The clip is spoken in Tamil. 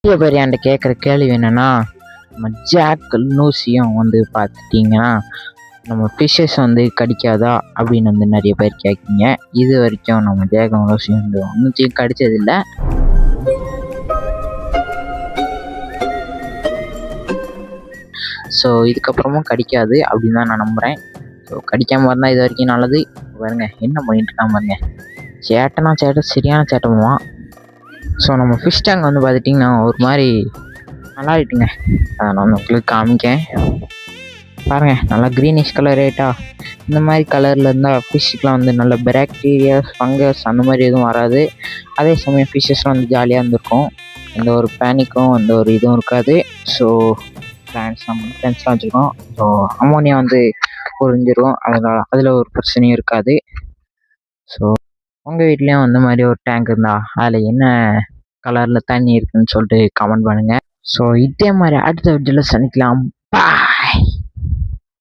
நிறைய பேர் என்கிட்ட கேட்குற கேள்வி என்னென்னா, நம்ம ஜாக் லூசியும் வந்து பார்த்துட்டிங்கன்னா நம்ம ஃபிஷ்ஷஸ் வந்து கடிக்காதா அப்படின்னு வந்து நிறைய பேர் கேட்குறீங்க. இது வரைக்கும் நம்ம ஜாக் லூசியும் வந்து ஒன்றுத்தையும் கடிச்சதில்லை. ஸோ இதுக்கப்புறமும் கடிக்காது அப்படின்னு தான் நான் நம்புகிறேன். ஸோ கடிக்காமல் இருந்தால் இது வரைக்கும் நல்லது. பாருங்க என்ன பண்ணிட்டு இருக்கான் பாருங்க, சேட்டைனா சேட்டை, சரியான சேட்டை பண்ணுவான். ஸோ நம்ம ஃபிஷ் டேங்க் வந்து பார்த்துட்டிங்கன்னா ஒரு மாதிரி நல்லா ஆகிட்டுங்க. அதை நான் உங்களுக்கு காமிக்கேன் பாருங்கள். நல்லா க்ரீனிஷ் கலர் ரேட்டா இந்த மாதிரி கலரில் இருந்தால் ஃபிஷ்ஷுக்கெலாம் வந்து நல்ல பாக்டீரியா, ஃபங்கஸ் அந்த மாதிரி எதுவும் வராது. அதே சமயம் ஃபிஷ்ஷஸ்லாம் வந்து ஜாலியாக இருந்திருக்கும். எந்த ஒரு பேனிக்கும் எந்த ஒரு இதுவும் இருக்காது. ஸோ பிளான்ஸ்லாம் வச்சுருக்கோம். ஸோ அமோனியா வந்து புரிஞ்சிடும், அதில் ஒரு பிரச்சனையும் இருக்காது. ஸோ உங்கள் வீட்லேயும் அந்த மாதிரி ஒரு டேங்க் இருந்தால் அதில் என்ன கலரில் தண்ணி இருக்குதுன்னு சொல்லிட்டு கமெண்ட் பண்ணுங்கள். ஸோ இதே மாதிரி அடுத்த வீடியோவில் சந்திக்கலாம்.